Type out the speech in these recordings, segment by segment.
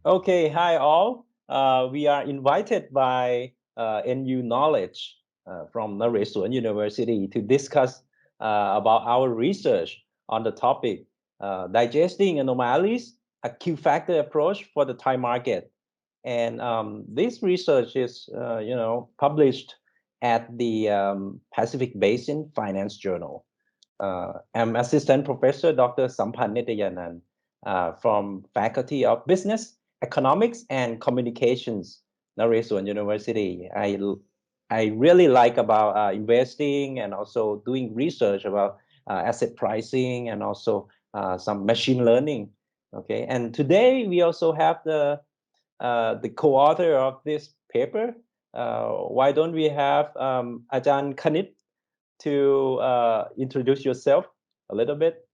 Okay, hi all. We are invited by NU Knowledge from Nare University to discuss about our research on the topic digesting anomalies, a Q factor approach for the Thai market. And this research is, published at the Pacific-Basin Finance Journal. I'm Assistant Professor Dr. Samphan Netayanan from Faculty of Business, Economics, and Communications, Nare University. I really like about investing and also doing research about asset pricing and also some machine learning. Okay, and today we also have the co-author of this paper. Why don't we have Ajahn Kanit to introduce yourself a little bit?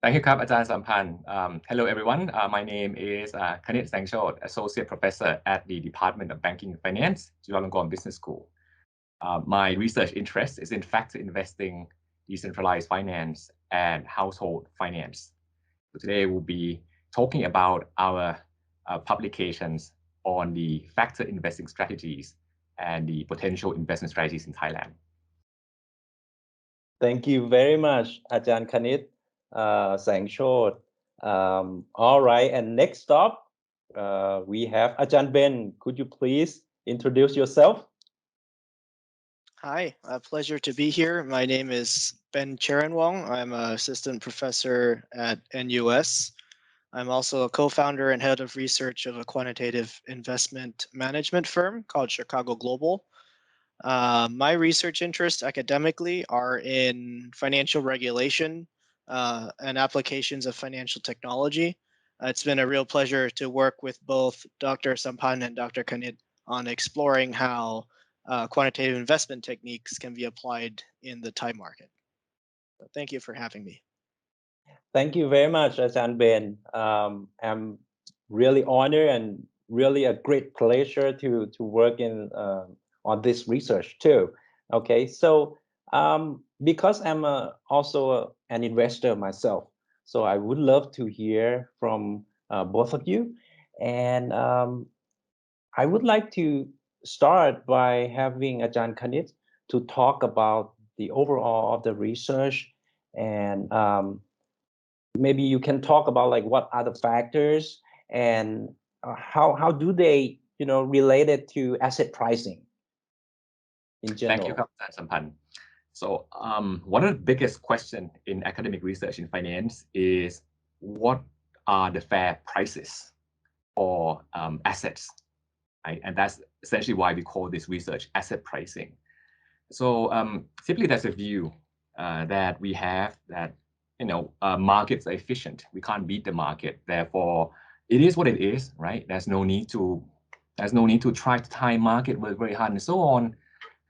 Thank you, Ajahn Samphan. Hello, everyone. My name is Kanitแสงโชต Associate Professor at the Department of Banking and Finance, จุฬาลงกรณ์ Business School. My research interest is in factor investing, decentralized finance, and household finance. So today we'll be talking about our publications on the factor investing strategies and the potential investment strategies in Thailand. Thank you very much, Ajahn Kanitแสงโชต. All right, and next up, we have Ajahn Ben. Could you please introduce yourself? Hi, a pleasure to be here. My name is Ben Charanwong. I'm an assistant professor at NUS. I'm also a co-founder and head of research of a quantitative investment management firm called Chicago Global. My research interests academically are in financial regulation and applications of financial technology. It's been a real pleasure to work with both Dr. Samphan and Dr. Kanit on exploring how quantitative investment techniques can be applied in the Thai market. So thank you for having me. Thank you very much, Ajahn Ben. I'm really honored and really a great pleasure to work in on this research too. Okay, so because I'm also an investor myself, so I would love to hear from both of you, and I would like to start by having Ajahn Kanit to talk about the overall of the research, and maybe you can talk about like what are the factors and how do they related to asset pricing in general. Thank you, Ajahn Samphan. So one of the biggest questions in academic research in finance is what are the fair prices for assets, right? And that's essentially why we call this research asset pricing. So simply that's a view that we have that markets are efficient. We can't beat the market. Therefore, it is what it is, right? There's no need to try to time market work very hard and so on,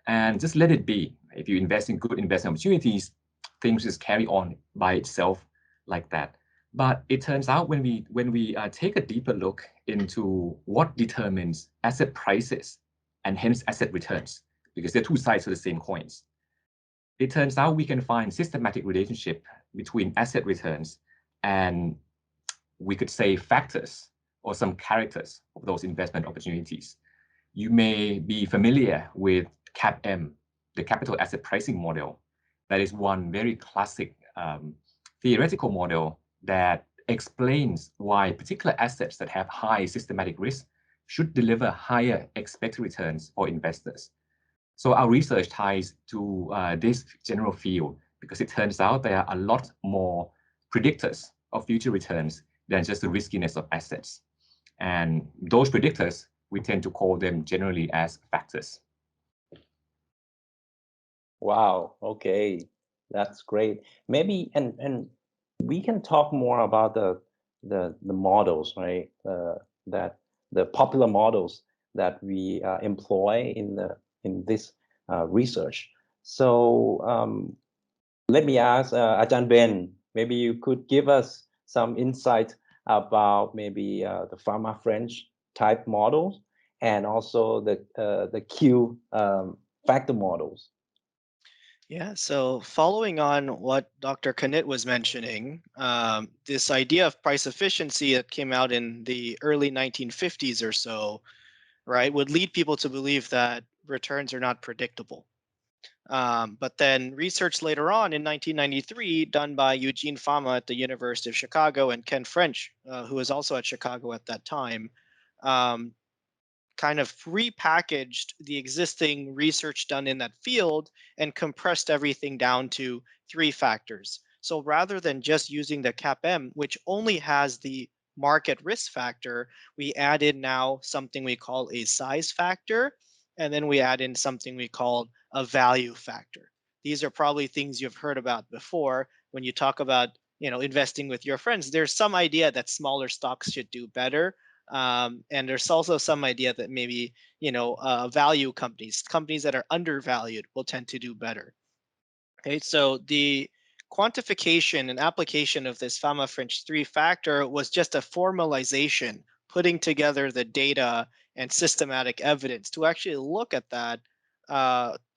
and just let it be. If you invest in good investment opportunities, things just carry on by itself like that. But it turns out when we take a deeper look into what determines asset prices and hence asset returns, because they're two sides of the same coins, it turns out we can find systematic relationship between asset returns and we could say factors or some characters of those investment opportunities. You may be familiar with CAPM, the capital asset pricing model. That is one very classic theoretical model that explains why particular assets that have high systematic risk should deliver higher expected returns for investors. So our research ties to this general field because it turns out there are a lot more predictors of future returns than just the riskiness of assets. And those predictors, we tend to call them generally as factors. Wow, okay, that's great. Maybe and we can talk more about the models, right? That the popular models that we employ in this research. So let me ask Ajahn Ben, maybe you could give us some insight about maybe the pharma French type models and also the Q factor models. Yeah, so following on what Dr. Knit was mentioning, this idea of price efficiency that came out in the early 1950s or so, right, would lead people to believe that returns are not predictable. But then research later on in 1993 done by Eugene Fama at the University of Chicago and Ken French, who was also at Chicago at that time, kind of repackaged the existing research done in that field and compressed everything down to 3 factors. So rather than just using the CAPM, which only has the market risk factor, we add in now something we call a size factor, and then we add in something we call a value factor. These are probably things you've heard about before when you talk about, investing with your friends. There's some idea that smaller stocks should do better. And there's also some idea that maybe, value companies that are undervalued will tend to do better. Okay, so the quantification and application of this Fama-French 3-factor was just a formalization, putting together the data and systematic evidence to actually look at that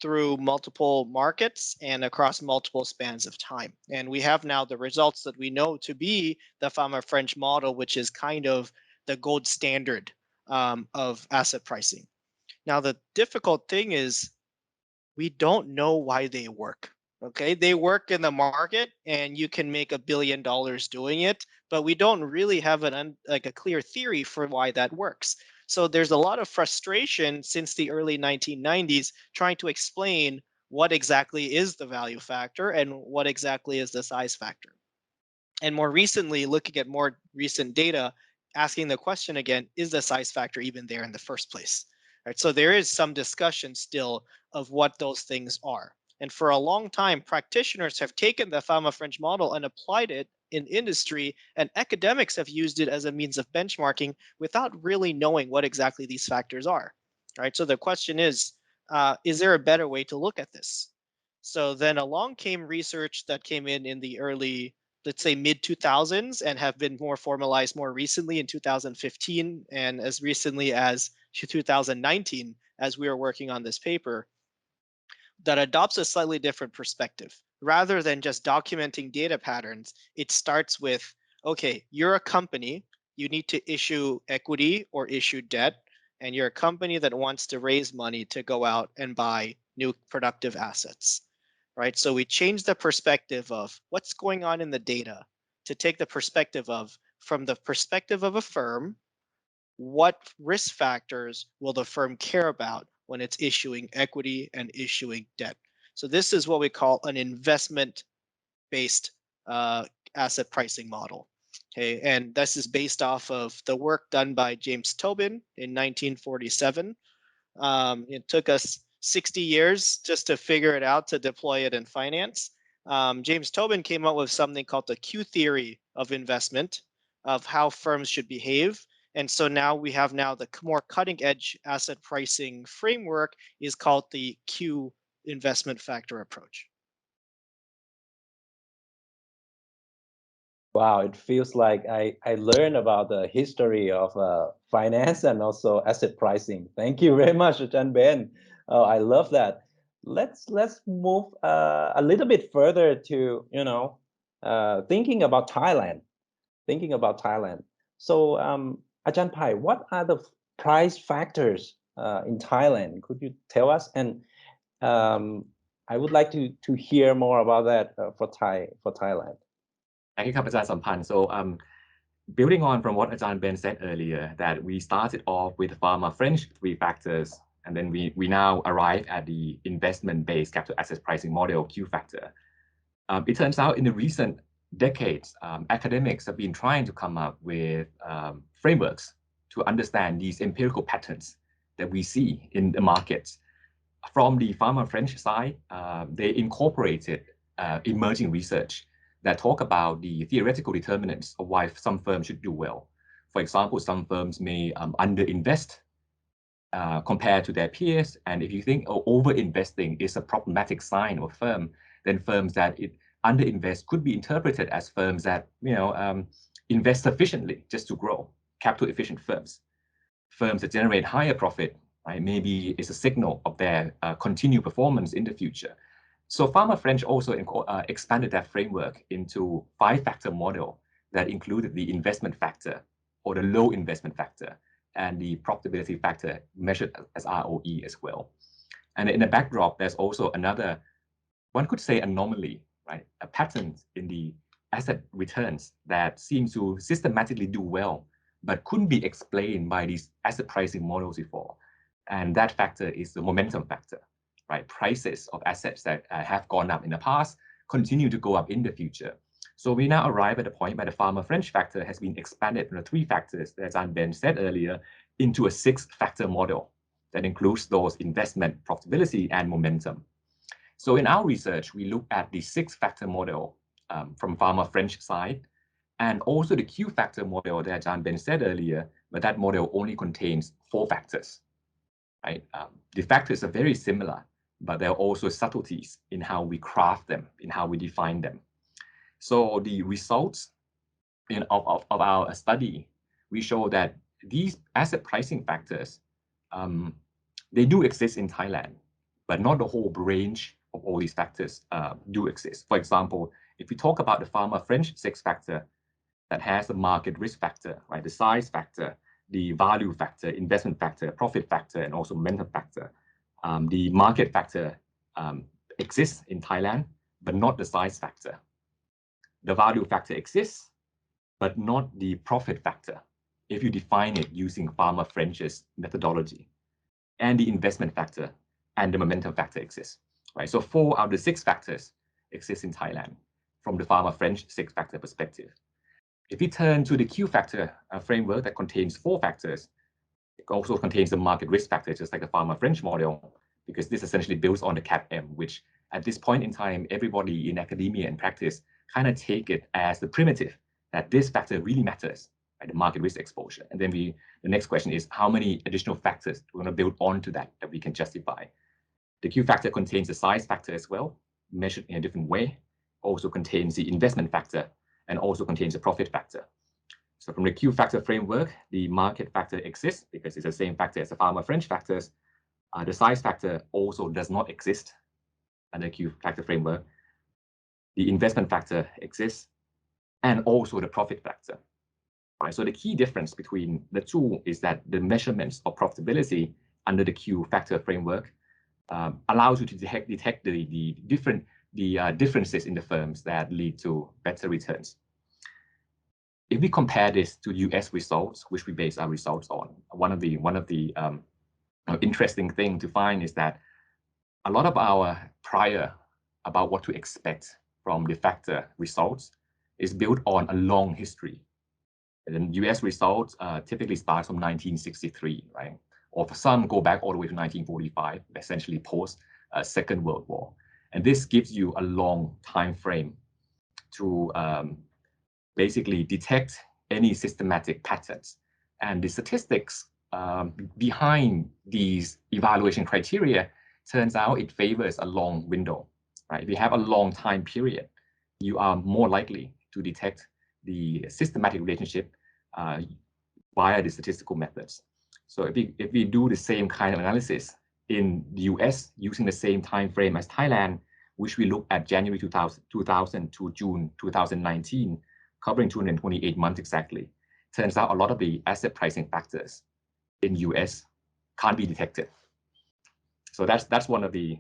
through multiple markets and across multiple spans of time. And we have now the results that we know to be the Fama-French model, which is kind of the gold standard of asset pricing. Now, the difficult thing is we don't know why they work. Okay, they work in the market and you can make $1 billion doing it, but we don't really have a clear theory for why that works. So there's a lot of frustration since the early 1990s trying to explain what exactly is the value factor and what exactly is the size factor. And more recently, looking at more recent data, asking the question again, is the size factor even there in the first place? Right, so there is some discussion still of what those things are. And for a long time, practitioners have taken the Fama-French model and applied it in industry, and academics have used it as a means of benchmarking without really knowing what exactly these factors are. Right, so the question is there a better way to look at this? So then along came research that came in the early, let's say, mid 2000s and have been more formalized more recently in 2015 and as recently as 2019 as we are working on this paper, that adopts a slightly different perspective. Rather than just documenting data patterns, it starts with, okay, you're a company, you need to issue equity or issue debt, and you're a company that wants to raise money to go out and buy new productive assets. Right? So we change the perspective of what's going on in the data to take the perspective of, from the perspective of a firm, what risk factors will the firm care about when it's issuing equity and issuing debt? So this is what we call an investment-based asset pricing model. Okay, and this is based off of the work done by James Tobin in 1947. It took us 60 years just to figure it out, to deploy it in finance. James Tobin came up with something called the Q theory of investment, of how firms should behave. And so now we have the more cutting edge asset pricing framework is called the Q investment factor approach. Wow, it feels like I learned about the history of finance and also asset pricing. Thank you very much, Ajahn Ben. Oh, I love that. Let's move a little bit further to thinking about Thailand. So, Ajahn Pai, what are the price factors in Thailand? Could you tell us? And I would like to hear more about that for Thailand. Thank you, Ajahn Samphan. So, building on from what Ajahn Ben said earlier, that we started off with Fama-French 3 factors, and then we now arrive at the investment-based capital asset pricing model, Q factor. It turns out in the recent decades, academics have been trying to come up with frameworks to understand these empirical patterns that we see in the markets. From the Fama-French side, they incorporated emerging research that talk about the theoretical determinants of why some firms should do well. For example, some firms may underinvest compared to their peers. And if you think over-investing is a problematic sign of a firm, then firms that underinvest could be interpreted as firms that invest sufficiently just to grow, capital efficient firms. Firms that generate higher profit, right, maybe is a signal of their continued performance in the future. So Pharma French also expanded that framework into 5-factor model that included the investment factor or the low investment factor and the profitability factor measured as ROE as well. And in the backdrop, there's also another, one could say, anomaly, right? A pattern in the asset returns that seems to systematically do well, but couldn't be explained by these asset pricing models before. And that factor is the momentum factor, right? Prices of assets that have gone up in the past continue to go up in the future. So we now arrive at the point where the Pharma French factor has been expanded from the 3 factors that Ajahn Ben said earlier into a 6-factor model that includes those investment, profitability, and momentum. So in our research, we look at the 6-factor model from Pharma French side, and also the Q-factor model that Ajahn Ben said earlier, but that model only contains 4 factors, right? The factors are very similar, but there are also subtleties in how we craft them, in how we define them. So the results of our study, we show that these asset pricing factors, they do exist in Thailand, but not the whole range of all these factors do exist. For example, if we talk about the Pharma French 6-factor that has the market risk factor, right, the size factor, the value factor, investment factor, profit factor, and also momentum factor, the market factor exists in Thailand, but not the size factor. The value factor exists, but not the profit factor, if you define it using Pharma French's methodology. And the investment factor and the momentum factor exists, right? So 4 out of the 6 factors exist in Thailand from the Pharma French 6-factor perspective. If we turn to the Q-factor framework that contains 4 factors, it also contains the market risk factor, just like the Pharma French model, because this essentially builds on the CAPM, which at this point in time, everybody in academia and practice kind of take it as the primitive, that this factor really matters, right, the market risk exposure. And then the next question is, how many additional factors we're going to build onto that we can justify? The Q factor contains the size factor as well, measured in a different way, also contains the investment factor, and also contains the profit factor. So from the Q factor framework, the market factor exists because it's the same factor as the Pharma French factors. The size factor also does not exist under the Q factor framework. The investment factor exists, and also the profit factor. Right? So the key difference between the two is that the measurements of profitability under the Q factor framework allows you to detect the differences in the firms that lead to better returns. If we compare this to US results, which we base our results on, one of the interesting thing to find is that a lot of our prior about what to expect from the factor results is built on a long history. And then US results typically start from 1963, right? Or for some go back all the way to 1945, essentially post Second World War. And this gives you a long time frame to basically detect any systematic patterns. And the statistics behind these evaluation criteria turns out it favors a long window, right? If you have a long time period, you are more likely to detect the systematic relationship via the statistical methods. So if we do the same kind of analysis in the US using the same time frame as Thailand, which we look at January 2000 to June 2019, covering 228 months exactly, turns out a lot of the asset pricing factors in US can't be detected. So that's one of the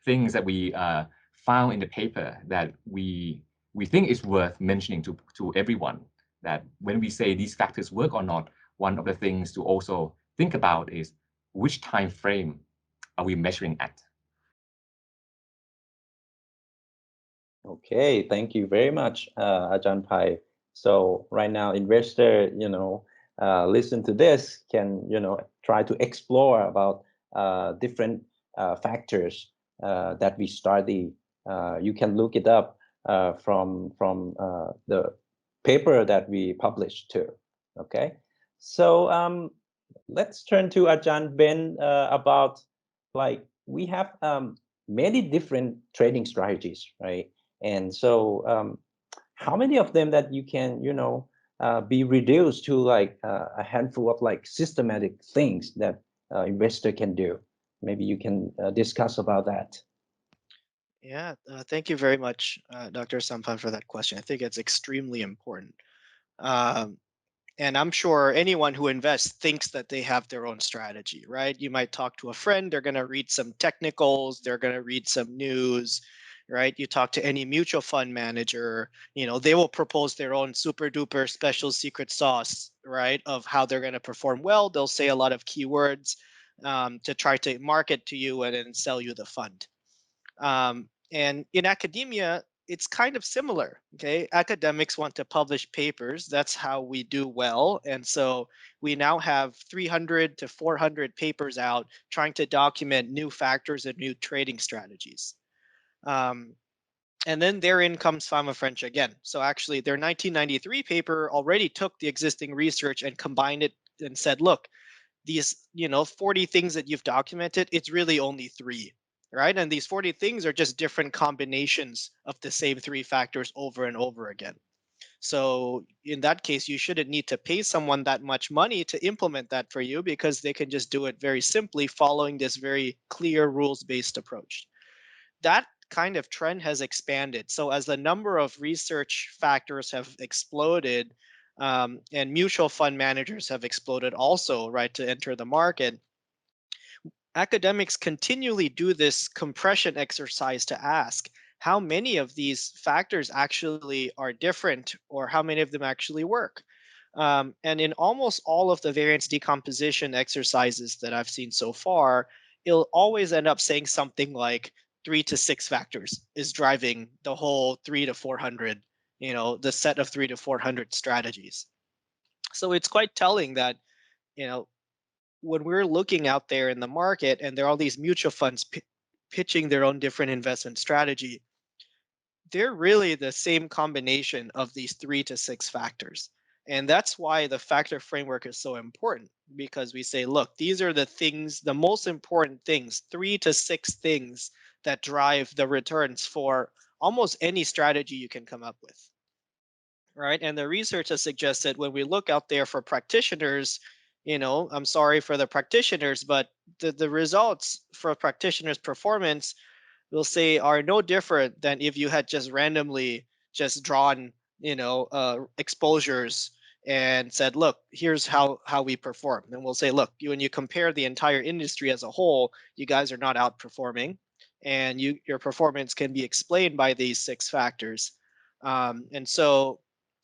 things that we found in the paper that we think is worth mentioning to everyone, that when we say these factors work or not, one of the things to also think about is which time frame are we measuring at? Okay, thank you very much, Ajahn Pai. So right now, investor, listen to this, can, try to explore about different factors that we study. You can look it up from the paper that we published too. Okay, so let's turn to Ajahn Ben about, like, we have many different trading strategies, right? And so how many of them that you can, be reduced to like a handful of like systematic things that investor can do? Maybe you can discuss about that. Yeah, thank you very much, Dr. Sampan, for that question. I think it's extremely important. Um, and I'm sure anyone who invests thinks that they have their own strategy, right? You might talk to a friend, they're going to read some technicals, they're going to read some news, right? You talk to any mutual fund manager, they will propose their own super duper special secret sauce, right? Of how they're going to perform well. They'll say a lot of keywords to try to market to you and then sell you the fund. And in academia, it's kind of similar. Okay, academics want to publish papers. That's how we do well. And so we now have 300 to 400 papers out trying to document new factors and new trading strategies. And then therein comes Fama French again. So actually, their 1993 paper already took the existing research and combined it and said, look, these 40 things that you've documented, it's really only 3, right? And these 40 things are just different combinations of the same 3 factors over and over again. So in that case, you shouldn't need to pay someone that much money to implement that for you, because they can just do it very simply following this very clear rules-based approach. That kind of trend has expanded. So as the number of research factors have exploded, and mutual fund managers have exploded also, right, to enter the market, academics continually do this compression exercise to ask how many of these factors actually are different, or how many of them actually work. And in almost all of the variance decomposition exercises that I've seen so far, it'll always end up saying something like 3 to 6 factors is driving the whole 3 to 400, the set of 3 to 400 strategies. So it's quite telling that, when we're looking out there in the market and there are all these mutual funds pitching their own different investment strategy, they're really the same combination of these 3 to 6 factors. And that's why the factor framework is so important, because we say, look, these are the things, the most important things, 3 to 6 things that drive the returns for almost any strategy you can come up with. Right. And the research has suggested when we look out there for practitioners, I'm sorry for the practitioners, but the results for practitioners' performance, we'll say, are no different than if you had just randomly just drawn, exposures and said, look, here's how we perform. And we'll say, look, when you compare the entire industry as a whole, you guys are not outperforming, and your performance can be explained by these 6 factors. And so,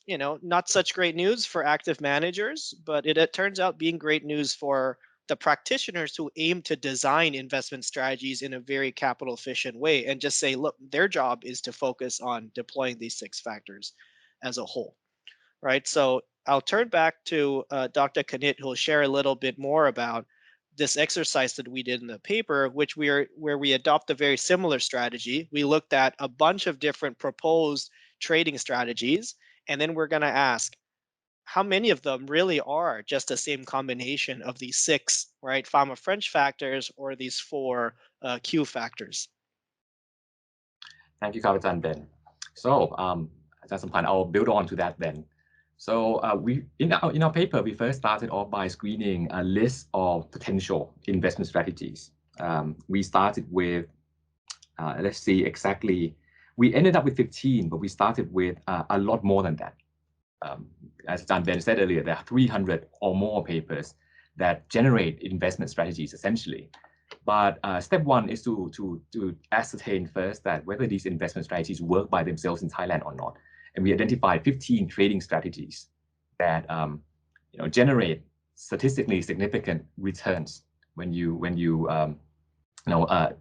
not such great news for active managers, but it turns out being great news for the practitioners who aim to design investment strategies in a very capital efficient way, and just say, look, their job is to focus on deploying these 6 factors as a whole, right? So I'll turn back to Dr. Kanit, who will share a little bit more about this exercise that we did in the paper, where we adopt a very similar strategy. We looked at a bunch of different proposed trading strategies, and then we're going to ask, how many of them really are just the same combination of these 6, right, Fama French factors, or these 4 Q factors? Thank you, Captain Ben. So, I'll build on to that then. So we in our paper, we first started off by screening a list of potential investment strategies. We started with, let's see exactly, we ended up with 15, but we started with a lot more than that. As John Ben said earlier, there are 300 or more papers that generate investment strategies essentially. But step 1 is to ascertain first that whether these investment strategies work by themselves in Thailand or not. And we identified 15 trading strategies that generate statistically significant returns when you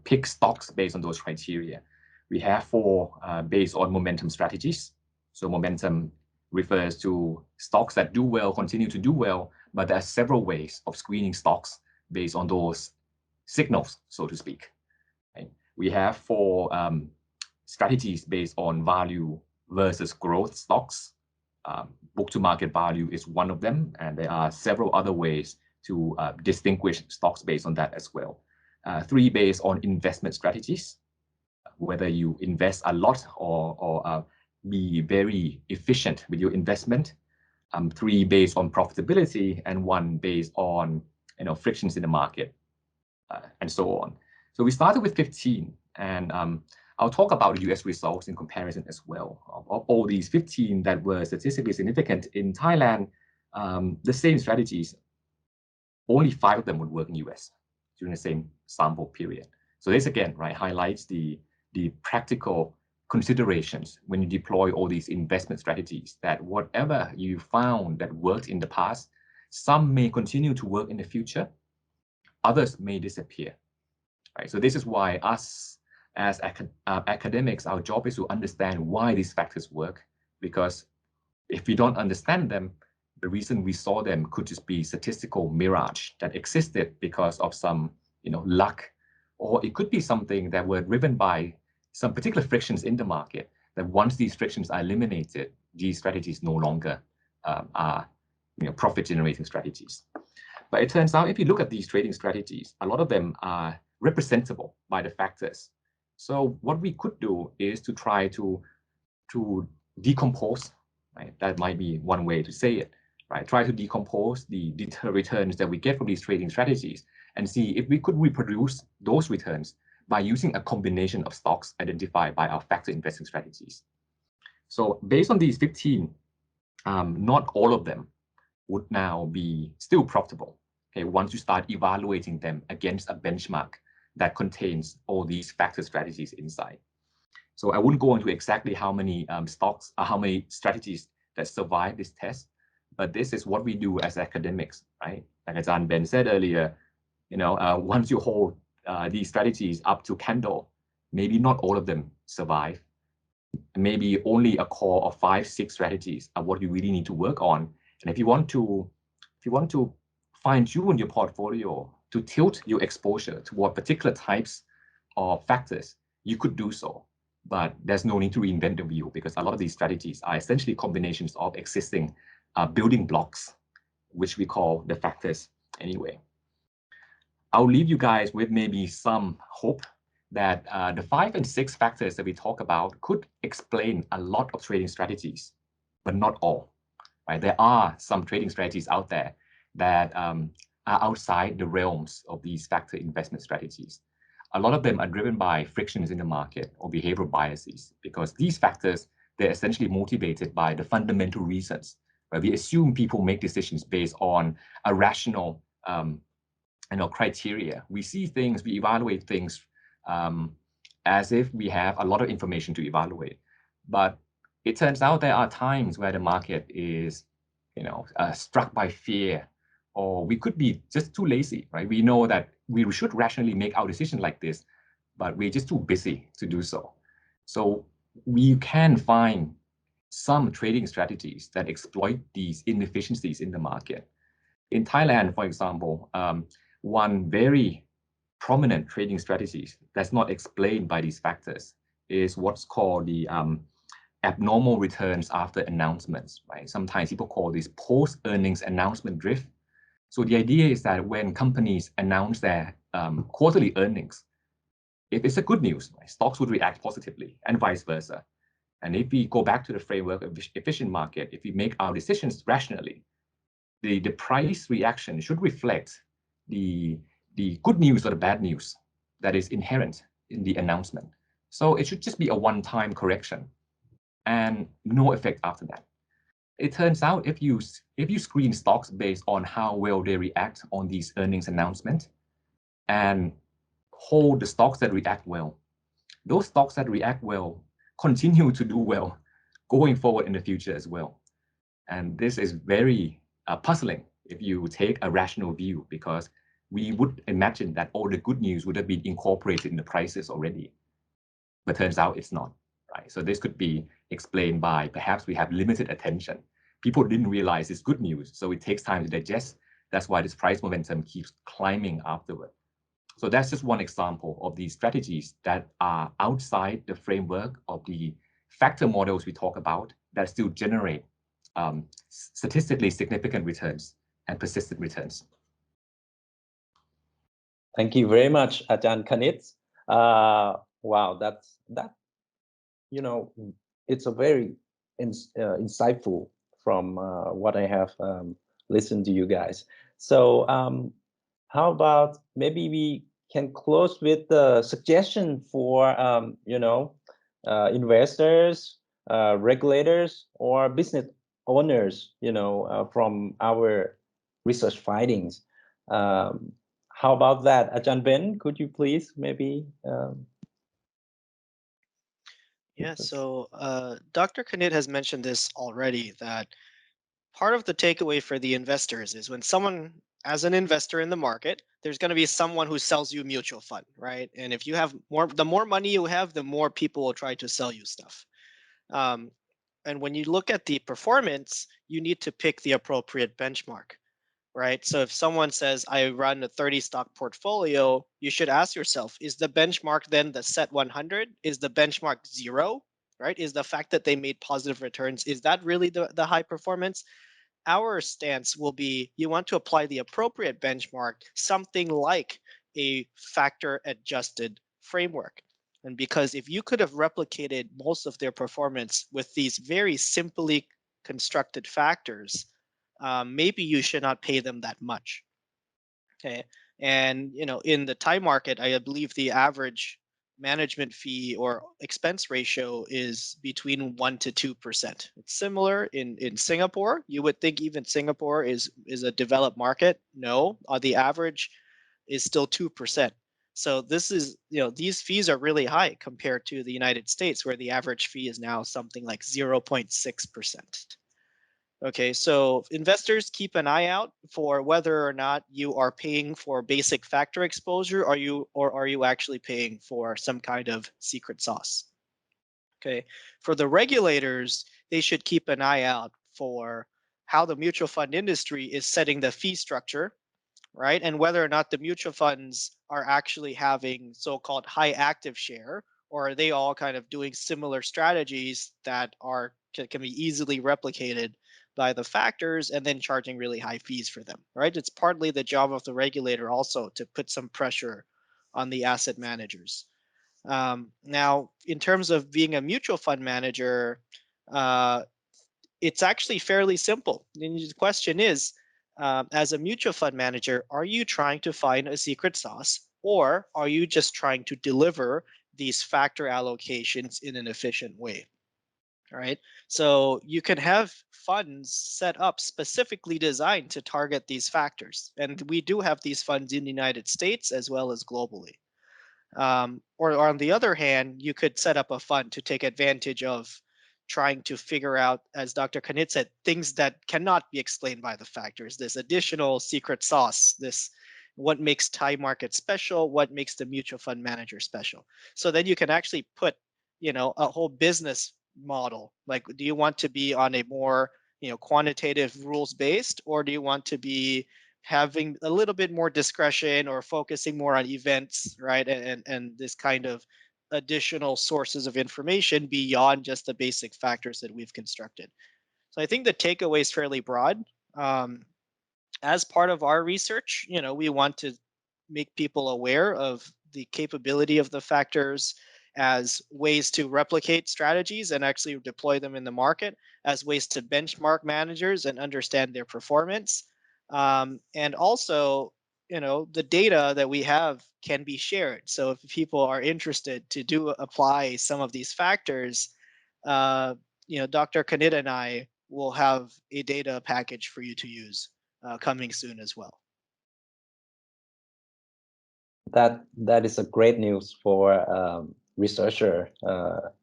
pick stocks based on those criteria. We have 4 based on momentum strategies. So momentum refers to stocks that do well, continue to do well, but there are several ways of screening stocks based on those signals, so to speak. Right? We have 4 strategies based on value versus growth stocks. Book to market value is one of them, and there are several other ways to distinguish stocks based on that as well. 3 based on investment strategies, whether you invest a lot or be very efficient with your investment. 3 based on profitability, and 1 based on frictions in the market, and so on. So we started with 15, and I'll talk about the US results in comparison as well. Of all these 15 that were statistically significant in Thailand, the same strategies, only 5 of them would work in US during the same sample period. So this again, right, highlights the practical considerations when you deploy all these investment strategies, that whatever you found that worked in the past, some may continue to work in the future, others may disappear, right? So this is why us as academics, our job is to understand why these factors work, because if we don't understand them, the reason we saw them could just be statistical mirage that existed because of some, luck, or it could be something that were driven by some particular frictions in the market, that once these frictions are eliminated, these strategies no longer are profit-generating strategies. But it turns out if you look at these trading strategies, a lot of them are representable by the factors. So what we could do is to try to decompose, right? That might be one way to say it, right? Try to decompose the returns that we get from these trading strategies and see if we could reproduce those returns by using a combination of stocks identified by our factor investing strategies. So based on these 15, not all of them would now be still profitable. Okay, once you start evaluating them against a benchmark that contains all these factor strategies inside. So I wouldn't go into exactly how many stocks or how many strategies that survive this test, but this is what we do as academics, right? Like Ajahn Ben said earlier, once you hold these strategies up to candle, maybe not all of them survive. Maybe only a core of 5-6 strategies are what you really need to work on. And if you want to fine-tune your portfolio to tilt your exposure toward particular types of factors, you could do so. But there's no need to reinvent the wheel, because a lot of these strategies are essentially combinations of existing building blocks, which we call the factors anyway. I'll leave you guys with maybe some hope that the 5 and 6 factors that we talk about could explain a lot of trading strategies, but not all. Right? There are some trading strategies out there that are outside the realms of these factor investment strategies. A lot of them are driven by frictions in the market or behavioral biases, because these factors, they're essentially motivated by the fundamental reasons, where we assume people make decisions based on a rational criteria. We see things, we evaluate things as if we have a lot of information to evaluate. But it turns out there are times where the market is, struck by fear, or we could be just too lazy, right? We know that we should rationally make our decisions like this, but we're just too busy to do so. So we can find some trading strategies that exploit these inefficiencies in the market. In Thailand, for example, one very prominent trading strategy that's not explained by these factors is what's called the abnormal returns after announcements, right? Sometimes people call this post-earnings announcement drift. So the idea is that when companies announce their quarterly earnings, if it's a good news, right, stocks would react positively and vice versa. And if we go back to the framework of efficient market, if we make our decisions rationally, the price reaction should reflect the good news or the bad news that is inherent in the announcement. So it should just be a one-time correction and no effect after that. It turns out if you screen stocks based on how well they react on these earnings announcements and hold the stocks that react well, those stocks that react well continue to do well going forward in the future as well. And this is very puzzling if you take a rational view, because we would imagine that all the good news would have been incorporated in the prices already. But turns out it's not, right? So this could be explained by perhaps we have limited attention. People didn't realize it's good news, so it takes time to digest. That's why this price momentum keeps climbing afterward. So that's just one example of these strategies that are outside the framework of the factor models we talk about that still generate statistically significant returns and persistent returns. Thank you very much, Ajahn Kanit. Wow, it's a very insightful from what I have listened to you guys. So how about maybe we can close with the suggestion for investors, regulators, or business owners, from our research findings. How about that, Ajahn Ben? Could you please maybe? Yeah, so Dr. Kanit has mentioned this already, that part of the takeaway for the investors is when someone, as an investor in the market, there's going to be someone who sells you a mutual fund, right? And if you have the more money you have, the more people will try to sell you stuff. And when you look at the performance, you need to pick the appropriate benchmark, right? So if someone says, I run a 30 stock portfolio, you should ask yourself, is the benchmark then the set 100? Is the benchmark 0, right? Is the fact that they made positive returns, is that really the high performance? Our stance will be, you want to apply the appropriate benchmark, something like a factor adjusted framework. And because if you could have replicated most of their performance with these very simply constructed factors, maybe you should not pay them that much. Okay. And, in the Thai market, I believe the average management fee or expense ratio is between 1% to 2%. It's similar in Singapore. You would think even Singapore is a developed market. No, the average is still 2%. So this is, these fees are really high compared to the United States, where the average fee is now something like 0.6%. Okay, so investors, keep an eye out for whether or not you are paying for basic factor exposure, or are you actually paying for some kind of secret sauce? Okay, for the regulators, they should keep an eye out for how the mutual fund industry is setting the fee structure, right? And whether or not the mutual funds are actually having so-called high active share, or are they all kind of doing similar strategies that can be easily replicated by the factors and then charging really high fees for them, right? It's partly the job of the regulator also to put some pressure on the asset managers. Now, in terms of being a mutual fund manager, it's actually fairly simple. And the question is, as a mutual fund manager, are you trying to find a secret sauce, or are you just trying to deliver these factor allocations in an efficient way? All right. So you can have funds set up specifically designed to target these factors. And we do have these funds in the United States as well as globally. Or on the other hand, you could set up a fund to take advantage of trying to figure out, as Dr. Kanit said, things that cannot be explained by the factors, this additional secret sauce, what makes Thai market special, what makes the mutual fund manager special. So then you can actually put, a whole business model. Like, do you want to be on a more, quantitative rules based, or do you want to be having a little bit more discretion or focusing more on events, right? And this kind of additional sources of information beyond just the basic factors that we've constructed. So I think the takeaway is fairly broad. As part of our research, we want to make people aware of the capability of the factors as ways to replicate strategies and actually deploy them in the market, as ways to benchmark managers and understand their performance. And also, the data that we have can be shared. So if people are interested to apply some of these factors, Dr. Kanit and I will have a data package for you to use coming soon as well. That is a great news for researcher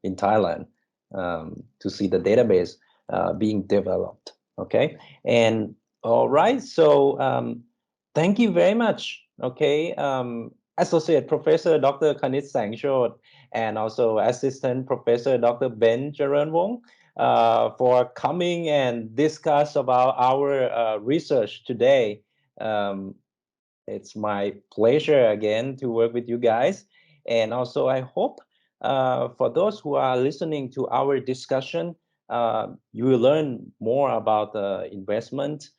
in Thailand to see the database being developed. Okay, and all right, so thank you very much. Okay, Associate Professor Dr. Kanit Saeng Chot and also Assistant Professor Dr. Ben Charanwong for coming and discuss about our research today. It's my pleasure again to work with you guys. And also I hope for those who are listening to our discussion, you will learn more about investment.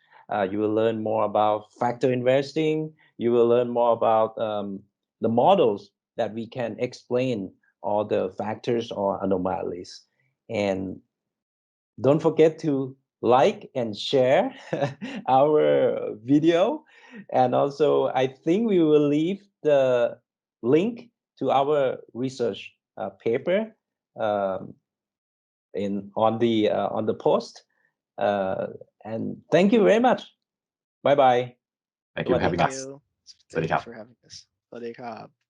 You will learn more about factor investing. You will learn more about the models that we can explain all the factors or anomalies. And don't forget to like and share our video. And also, I think we will leave the link to our research paper on the post. And thank you very much. Bye bye. Thank you for having us. Thank you สวัสดีครับ for having us สวัสดีครับ